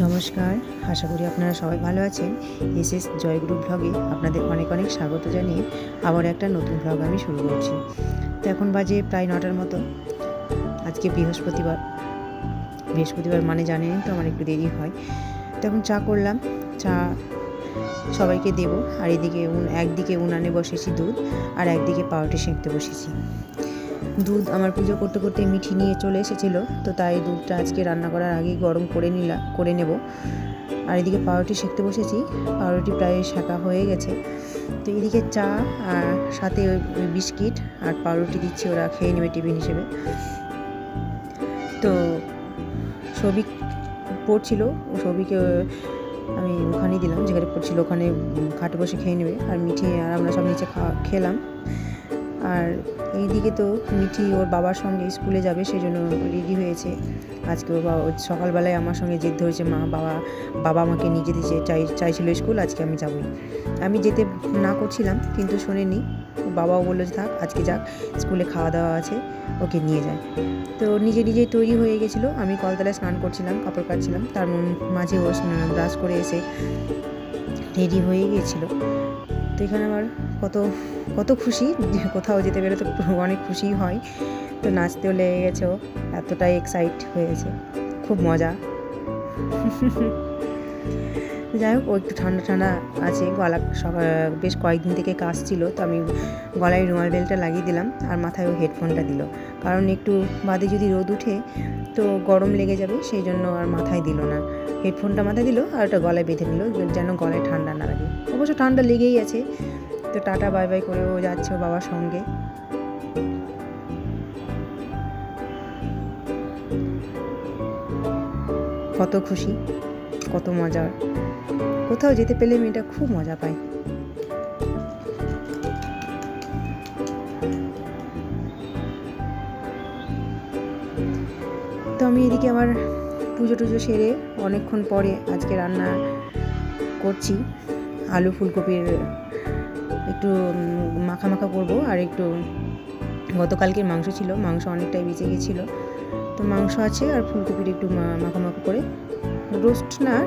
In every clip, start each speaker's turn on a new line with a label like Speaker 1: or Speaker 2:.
Speaker 1: নমস্কার, আশা করি আপনারা সবাই ভালো আছেন। এসএস জয়গুরু ব্লগে আপনাদের অনেক অনেক স্বাগত জানিয়ে আবার একটা নতুন ব্লগ আমি শুরু করছি। তো এখন বাজে প্রায় 9টার মতো। আজকে বৃহস্পতিবার মানে জানেন তো আমার একটু দেরি হয়। তো এখন চা করলাম, চা সবাইকে দেবো। আর এদিকে একদিকে উনানে বসেছি দুধ, আর একদিকে পাউরুটি সেঁকতে বসেছি। দুধ আমার পুজো করতে করতে মিঠি নিয়ে চলে এসেছিলো, তো তাই দুধটা আজকে রান্না করার আগেই গরম করে নেব। আর এদিকে পাউরুটি সেঁকতে বসেছি, পাউরুটি প্রায় সেঁকা হয়ে গেছে। তো এদিকে চা আর সাথে ওই বিস্কিট আর পাউরুটি দিচ্ছি, ওরা খেয়ে নেবে টিফিন হিসেবে। তো সবিক পড়ছিল, সবিকে আমি ওখানেই দিলাম, যেখানে পড়ছিল ওখানে খাটে বসে খেয়ে নেবে। আর মিঠি আর আমরা সব নিচে খেলাম। আর এইদিকে তো মিঠি ওর বাবার সঙ্গে স্কুলে যাবে, সেই জন্য রেডি হয়েছে। আজকে ওর বাবা সকালবেলায় আমার সঙ্গে জেদ ধরেছে, বাবা আমাকে নিয়ে যেতে চাইছিল স্কুল, আজকে আমি যাবই। আমি যেতে না করছিলাম, কিন্তু শোনেনি। বাবাও বললো যে থাক, আজকে যাক, স্কুলে খাওয়া দাওয়া আছে, ওকে নিয়ে যায়। তো নিজেই তৈরি হয়ে গেছিলো। আমি কলতলায় স্নান করছিলাম, কাপড় কাচছিলাম, তার মাঝে ও ব্রাশ করে এসে রেডি হয়ে গিয়েছিলো। তো এখানে আমার কত খুশি, যে কোথাও যেতে পেরে তো অনেক খুশি হয়। তো নাচতেও লেগে গেছে, ও এতটাই এক্সাইট হয়েছে, খুব মজা। যাই হোক, ও একটু ঠান্ডা আছে, গলা বেশ কয়েকদিন থেকে কাশ ছিল, তো আমি গলায় রুমাল বেলটা লাগিয়ে দিলাম, আর মাথায় ও হেডফোনটা দিল। কারণ একটু বাদে যদি রোদ উঠে তো গরম লেগে যাবে, সেই জন্য আর মাথায় দিল না। হেডফোনটা মাথায় দিল আর ওটা গলায় বেঁধে নিল, যেন গলায় ঠান্ডা না লাগে। অবশ্য ঠান্ডা লেগেই আছে। তো টাটা বাই বাই করে ও যাচ্ছে ওর বাবার সঙ্গে। কত খুশি, কত মজা। কোথাও যেতে পেলে মেয়েটা খুব মজা পায়। তো আমি এদিকে আমার পুজো টুজো সেরে অনেকক্ষণ পরে আজকে রান্না করছি। আলু ফুলকপির একটু মাখা করব, আর একটু গতকালকের মাংস ছিল, মাংস অনেকটাই বেঁচে গেছিলো, তো মাংস আছে, আর ফুলকপির একটু মাখা করে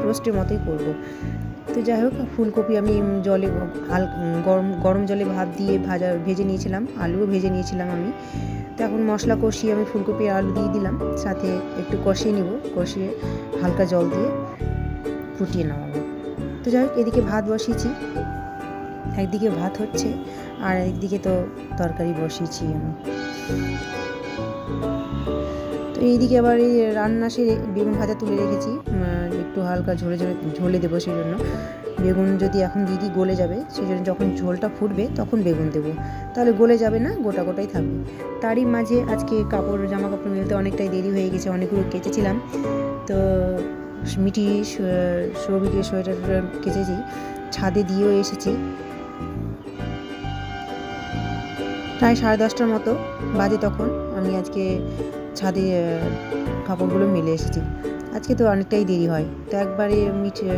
Speaker 1: রোস্টের মতোই করব। তো যাই হোক, ফুলকপি আমি জলে গরম জলে ভাপ দিয়ে ভেজে নিয়েছিলাম, আলুও ভেজে নিয়েছিলাম আমি। তো এখন মশলা কষিয়ে আমি ফুলকপি আর আলু দিয়ে দিলাম, সাথে একটু কষিয়ে হালকা জল দিয়ে ফুটিয়ে নামাবো। তো যাই হোক, এদিকে ভাত বসিয়েছি, একদিকে ভাত হচ্ছে আর একদিকে তো তরকারি বসিয়েছি আমি। তো এইদিকে আবার এই রান্না সেরে বেগুন ভাজা তুলে রেখেছি, একটু হালকা ঝোলে দেবো, সেই জন্য বেগুন যদি এখন দিদি গলে যাবে, সেই জন্য যখন ঝোলটা ফুটবে তখন বেগুন দেবো, তাহলে গলে যাবে না, গোটাই থাকবে। তারই মাঝে আজকে জামা কাপড় মেলতে অনেকটাই দেরি হয়ে গেছে, অনেকগুলো কেচেছিলাম। তো মিঠি সৌভিকে সোয়েটার কেচেছি, ছাদে দিয়েও এসেছি। প্রায় 10:30টার মতো বাজে তখন আমি আজকে ছাদে কাপড়গুলো মেলে এসেছি। আজকে তো অনেকটাই দেরি হয়, তো একবারে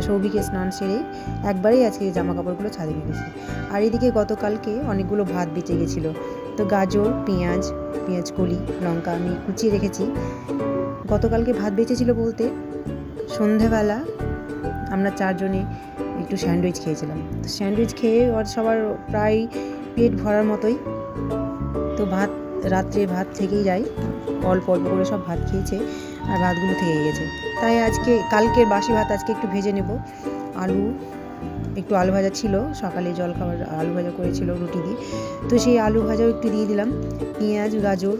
Speaker 1: সৌভিকে স্নান সেরে একবারেই আজকে জামা কাপড়গুলো ছাদে মেলেছি। আর এদিকে গতকালকে অনেকগুলো ভাত বেঁচে গেছিলো, তো গাজর, পেঁয়াজ কলি, লঙ্কা আমি কুচিয়ে রেখেছি। গতকালকে ভাত বেঁচেছিল বলতে, সন্ধেবেলা আমরা 4 জনে একটু স্যান্ডউইচ খেয়েছিলাম। তো স্যান্ডউইচ খেয়ে সবার প্রায় পেট ভরার মতোই। তো রাত্রে ভাত থেকেই যায়, অল্প করে সব ভাত খেয়েছে, আর ভাতগুলো থেকে গেছে। তাই কালকের বাসি ভাত আজকে একটু ভেজে নেব। আলু ভাজা ছিল, সকালে জলখাবার আলু ভাজা করেছিল রুটি দিয়ে, তো সেই আলু ভাজাও একটু দিয়ে দিলাম। পেঁয়াজ, গাজর,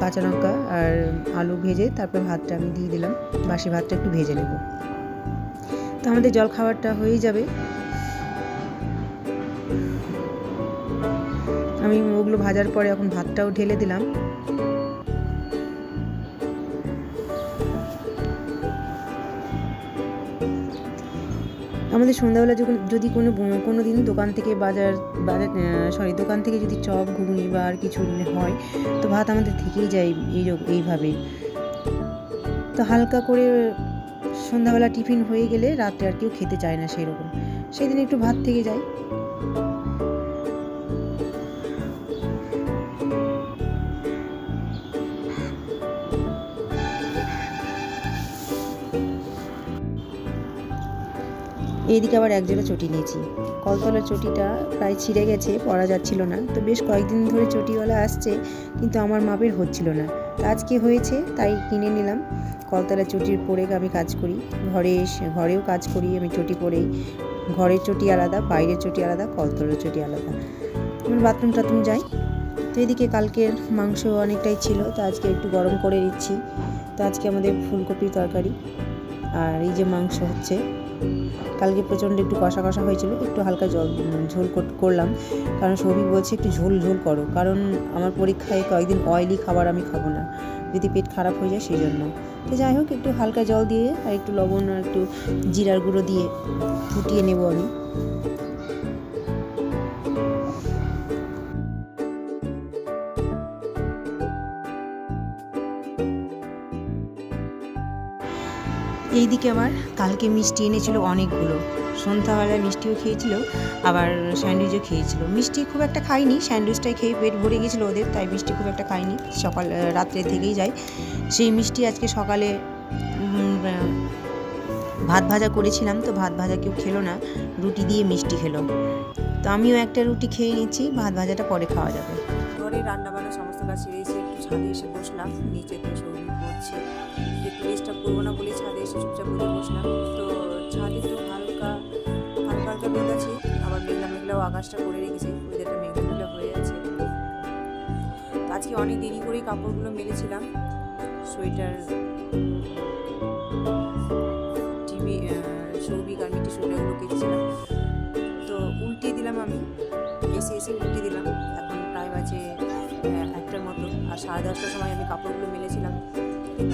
Speaker 1: কাঁচা লঙ্কা আর আলু ভেজে তারপর ভাতটা আমি দিয়ে দিলাম, বাসি ভাতটা একটু ভেজে নেব। তো আমাদের জলখাবারটা হয়ে যাবে। আমি ওগুলো ভাজার পরে এখন ভাতটাও ঢেলে দিলাম। আমাদের সন্ধ্যাবেলা যদি কোনো দিন দোকান থেকে যদি চপ, ঘুগনি বা আর কিছু হয়, তো ভাত আমাদের থেকেই যায় এইভাবে। তো হালকা করে সন্ধ্যাবেলা টিফিন হয়ে গেলে রাত্রে আর কেউ খেতে চায় না সেরকম, সেদিন একটু ভাত থেকে যায়। এইদিকে আবার একজোড়া চটি নিয়েছি। কলতলার চটিটা প্রায় ছিঁড়ে গেছে, পরা যাচ্ছিল না। তো বেশ কয়েকদিন ধরে চটিওয়ালা আসছে, কিন্তু আমার মাপের হচ্ছিল না। আজকে হয়েছে, তাই কিনে নিলাম। কলতলার চটির পরে আমি কাজ করি, ঘরেও কাজ করি আমি চটি পরেই। ঘরের চটি আলাদা, বাইরের চটি আলাদা, কলতলার চটি আলাদা। আমি বাথরুম টাথরুম যাই। তো এদিকে কালকের মাংস অনেকটাই ছিল, তো আজকে একটু গরম করে দিচ্ছি। তো আজকে আমাদের ফুলকপির তরকারি, আর এই যে মাংস হচ্ছে। কালকে প্রচণ্ড একটু কষা কষা হয়েছিল, একটু হালকা ঝোল করলাম, কারণ সৌভিক বলছে একটু ঝোল করো, কারণ আমার পরীক্ষায় কয়েকদিন অয়েলি খাবার আমি খাবো না, যদি পেট খারাপ হয়ে যায় সেই জন্য। তো যাই হোক, একটু হালকা জল দিয়ে আর একটু লবণ আর একটু জিরার গুঁড়ো দিয়ে ফুটিয়ে নেব আমি। এইদিকে আবার কালকে মিষ্টি এনেছিল অনেকগুলো। সন্ধ্যাবেলায় মিষ্টিও খেয়েছিল, আবার স্যান্ডউইচও খেয়েছিল। মিষ্টি খুব একটা খাইনি, স্যান্ডউইচটাই খেয়ে পেট ভরে গেছিলো ওদের, তাই মিষ্টি খুব একটা খাইনি। রাত্রে থেকেই যায় সেই মিষ্টি। আজকে সকালে ভাত ভাজা করেছিলাম, তো ভাত ভাজা কেউ খেলো না, রুটি দিয়ে মিষ্টি খেলো। তো আমিও একটা রুটি খেয়ে নিচ্ছি, ভাত ভাজাটা পরে খাওয়া যাবে।
Speaker 2: ঘরে রান্নাবান্না সমস্ত কাজ সেরে এসে একটু ছাদে এসে বসলাম, নিচে তো সৌভিক পড়ছে, একটু ডিস্টার্ব করবো না বলে ছাদে এসে চুপচাপ বসে বসলাম। তো ছাদে তো হালকা হালকা রোদ আছে, আবার মেঘলা মেঘলাও আকাশটা করে রেখেছে, ওয়েদারটা মেঘলা মেঘলা হয়ে আছে। আজকে অনেক দেরি করেই কাপড়গুলো মেলেছিলাম, সোয়েটার সৌভিক আর মিটি সোয়েটারগুলো কেটেছিলাম, তো উল্টে দিলাম আমি, এসে উল্টে দিলাম। এখন প্রায় বাজে 1টার মতো, আর 10:30টার সময় আমি কাপড়গুলো মেলেছিলাম,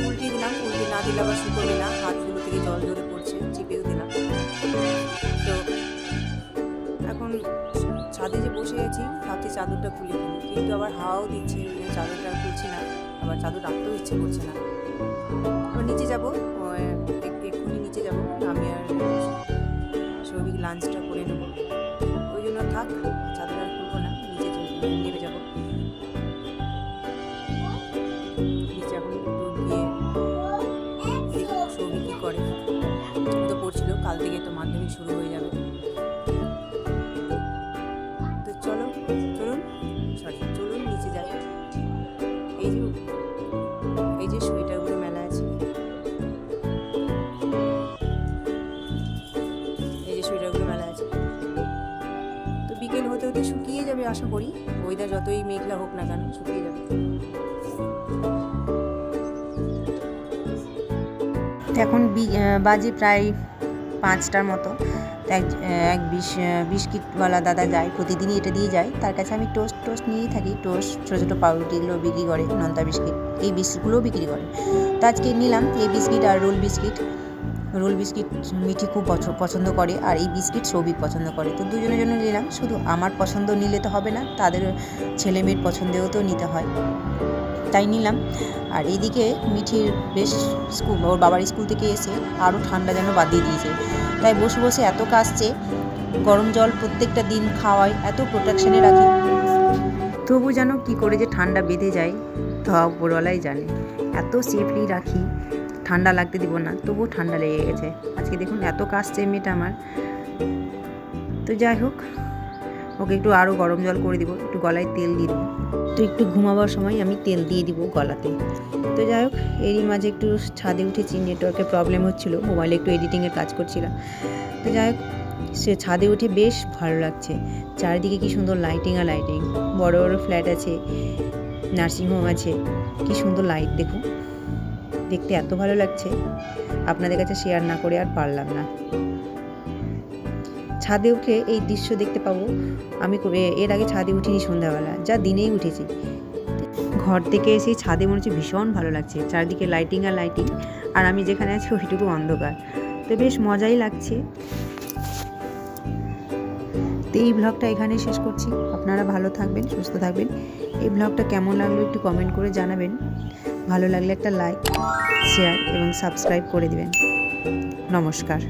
Speaker 2: উল্টে দিলাম। উল্টে না দিলে আবার শুকোবে না, হাতগুলো থেকে জল ঝরে পড়ছে, চিপেও দিলাম। তো এখন ছাদে যে বসে আছি, ভাবছি চাদরটা খুলে ফেলি, কিন্তু আবার হাওয়াও দিচ্ছে, চাদরটা খুলছি না, আবার চাদর রাখতেও ইচ্ছে করছে না। আবার নিচে যাবো, এক্ষুনি নিচে যাবো, আমি আর সৌভিক লাঞ্চটা করে নেবো, ওই জন্য থাক, চাদর আর খুলবো না, নিচে নেমে যাবো। নিচে এখন একটু গিয়ে দেখি সৌভিক কী করে। ও তো পড়ছিল, কাল থেকে তো মাধ্যমিক শুরু হয়ে যাবে। তো চলুন নিচে যাই। এই যে সোয়েটারগুলো মেলা আছে, তো বিকেল হতে হতে শুকিয়ে যাবে আশা করি, ওয়েদার যতই মেঘলা হোক না কেন শুকিয়ে যাবে।
Speaker 1: এখন বাজে প্রায় 5টার মতো। এক বিস্কিটওয়ালা দাদা যায়, প্রতিদিনই এটা দিয়ে যায়। তার কাছে আমি টোস্ট নিয়েই থাকি, টোস্ট, ছোটো ছোটো পাউরুটিগুলো বিক্রি করে, নোনতা বিস্কিট, এই বিস্কিটগুলোও বিক্রি করে। তো আজকে নিলাম এই বিস্কিট আর রোল বিস্কিট মিঠি খুব পছন্দ করে, আর এই বিস্কিট সৌভিক পছন্দ করে। তো দুজনের জন্য নিলাম, শুধু আমার পছন্দ নিলে তো হবে না, তাদের ছেলে মেয়ের পছন্দেও তো নিতে হয়, তাই নিলাম। আর এইদিকে মিঠির বেশ ওর বাবার স্কুল থেকে এসে আরও ঠান্ডা যেন বাদিয়ে দিয়েছে, তাই বসে বসে এত কাশছে। গরম জল প্রত্যেকটা দিন খাওয়াই, এত প্রোটেকশানে রাখি, তবু যেন কী করে যে ঠান্ডা বেঁধে যায় তা উপরওয়ালাই জানে। এত সেফলি রাখি, ঠান্ডা লাগতে দিব না, তবুও ঠান্ডা লেগে গেছে। আজকে দেখুন এত কাশছে মেয়েটা আমার। তো যাই হোক, ওকে একটু আরও গরম জল করে দিব, একটু গলায় তেল দিয়ে দেবো। তো একটু ঘুমাবার সময় আমি তেল দিয়ে দিব গলাতে। তো যাই হোক, এরই মাঝে একটু ছাদে উঠেছি, নেটওয়ার্কের প্রবলেম হচ্ছিলো, মোবাইলে একটু এডিটিংয়ের কাজ করছিলাম। তো যাই হোক, সে ছাদে উঠে বেশ ভালো লাগছে, চারিদিকে কি সুন্দর লাইটিং, বড় বড় ফ্ল্যাট আছে, নার্সিংহোম আছে, কি সুন্দর লাইট দেখুন, দেখতে এত ভালো লাগছে, আপনাদের কাছে শেয়ার না করে আর পারলাম না। ছাদে উঠে এই দৃশ্য দেখতে পাবো আমি, এর আগে ছাদে উঠিনি সন্ধ্যাবেলা, যা দিনেই উঠেছি। ঘর থেকে এসে ছাদে মনে হচ্ছে ভীষণ ভালো লাগছে, চারিদিকে লাইটিং, আর আমি যেখানে আছি ওইটুকু অন্ধকার, তো বেশ মজাই লাগছে। তো এই ব্লগটা এখানে শেষ করছি, আপনারা ভালো থাকবেন, সুস্থ থাকবেন। এই ব্লগটা কেমন লাগলো একটু কমেন্ট করে জানাবেন, ভালো লাগলে একটা লাইক, শেয়ার এবং সাবস্ক্রাইব করে দিবেন। নমস্কার।